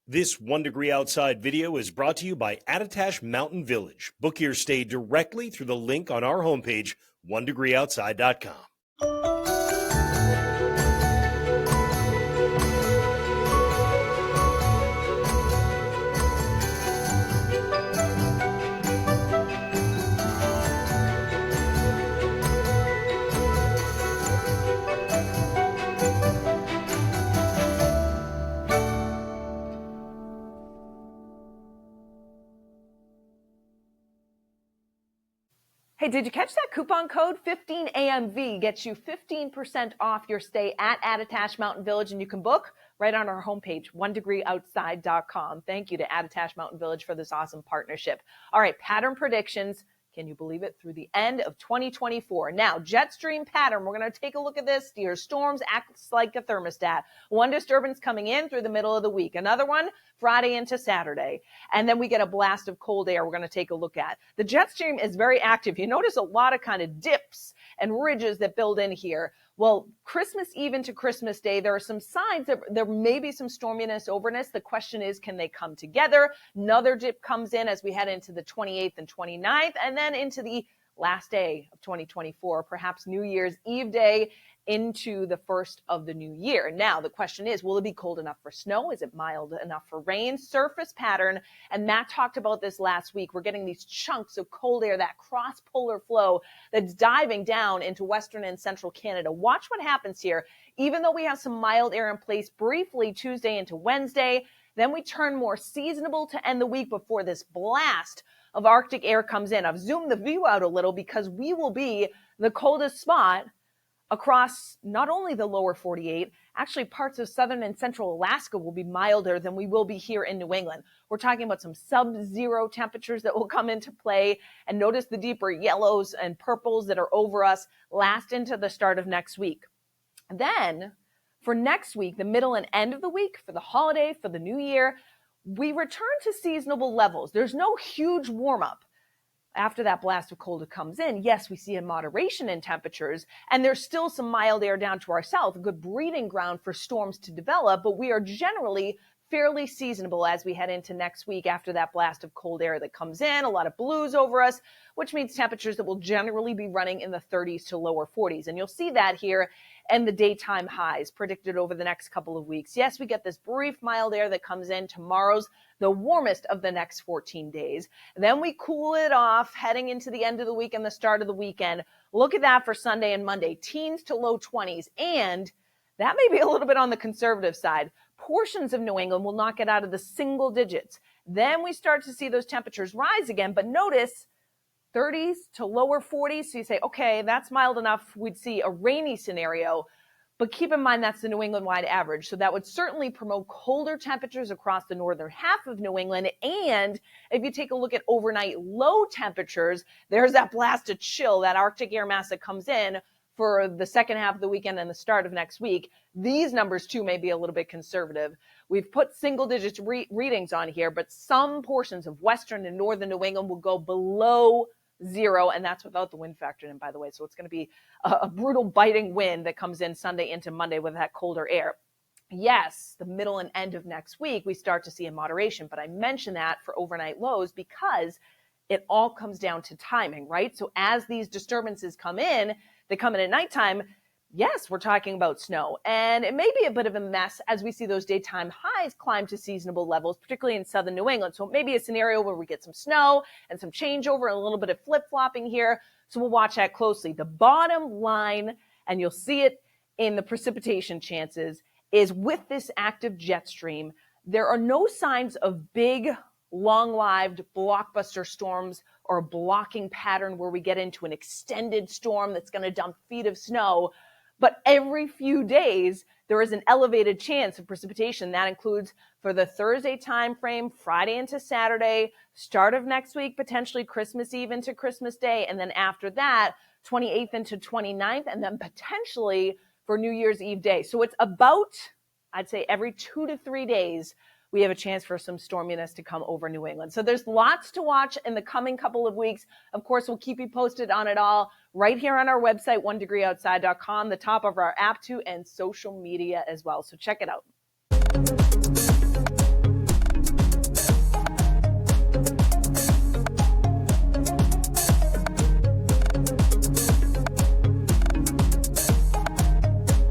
This 1 Degree Outside video is brought to you by Attitash Mountain Village. Book your stay directly through the link on our homepage, onedegreeoutside.com. Hey, did you catch that coupon code? 15AMV gets you 15% off your stay at Attitash Mountain Village, and you can book right on our homepage, onedegreeoutside.com. Thank you to Attitash Mountain Village for this awesome partnership. All right, pattern predictions. Can you believe it? Through the end of 2024. Now, jet stream pattern. We're going to take a look at this. Steer storms acts like a thermostat. One disturbance coming in through the middle of the week. Another one Friday into Saturday. And then we get a blast of cold air we're going to take a look at. The jet stream is very active. You notice a lot of kind of dips and ridges that build in here. Well, Christmas Eve into Christmas Day, there are some signs that there may be some storminess overness. The question is, can they come together? Another dip comes in as we head into the 28th and 29th, and then into the last day of 2024, perhaps New Year's Eve day into the first of the new year. Now, the question is, will it be cold enough for snow? Is it mild enough for rain? Surface pattern, and Matt talked about this last week. We're getting these chunks of cold air, that cross-polar flow that's diving down into Western and Central Canada. Watch what happens here. Even though we have some mild air in place briefly Tuesday into Wednesday, then we turn more seasonable to end the week before this blast of Arctic air comes in. I've zoomed the view out a little because we will be the coldest spot across not only the lower 48, actually parts of southern and central Alaska will be milder than we will be here in New England. We're talking about some sub-zero temperatures that will come into play, and notice the deeper yellows and purples that are over us last into the start of next week. Then for next week, the middle and end of the week, for the holiday, for the new year, we return to seasonable levels. There's no huge warm up after that blast of cold comes in. Yes, we see a moderation in temperatures, and there's still some mild air down to our south, a good breeding ground for storms to develop, but we are generally fairly seasonable as we head into next week after that blast of cold air that comes in, a lot of blues over us, which means temperatures that will generally be running in the 30s to lower 40s. And you'll see that here and the daytime highs predicted over the next couple of weeks. Yes, we get this brief mild air that comes in. Tomorrow's the warmest of the next 14 days. Then we cool it off heading into the end of the week and the start of the weekend. Look at that for Sunday and Monday, teens to low 20s. And that may be a little bit on the conservative side. Portions of New England will not get out of the single digits. Then we start to see those temperatures rise again. But notice 30s to lower 40s. So you say, okay, that's mild enough. We'd see a rainy scenario. But keep in mind, that's the New England-wide average. So that would certainly promote colder temperatures across the northern half of New England. And if you take a look at overnight low temperatures, there's that blast of chill, that Arctic air mass that comes in for the second half of the weekend and the start of next week. These numbers, too, may be a little bit conservative. We've put single-digit readings on here, but some portions of western and northern New England will go below zero, and that's without the wind factored in, by the way. So it's going to be a brutal biting wind that comes in Sunday into Monday with that colder air. Yes, the middle and end of next week, we start to see a moderation, but I mention that for overnight lows because it all comes down to timing, right? So as these disturbances come in, they come in at nighttime. Yes, we're talking about snow, and it may be a bit of a mess as we see those daytime highs climb to seasonable levels, particularly in southern New England. So it may be a scenario where we get some snow and some changeover and a little bit of flip-flopping here. So we'll watch that closely. The bottom line, and you'll see it in the precipitation chances, is with this active jet stream, there are no signs of big, long-lived blockbuster storms or a blocking pattern where we get into an extended storm that's going to dump feet of snow. But every few days, there is an elevated chance of precipitation. That includes for the Thursday time frame, Friday into Saturday, start of next week, potentially Christmas Eve into Christmas Day, and then after that, 28th into 29th, and then potentially for New Year's Eve day. So it's about, I'd say, every 2 to 3 days, we have a chance for some storminess to come over New England. So there's lots to watch in the coming couple of weeks. Of course, we'll keep you posted on it all right here on our website, onedegreeoutside.com, the top of our app too, and social media as well. So check it out.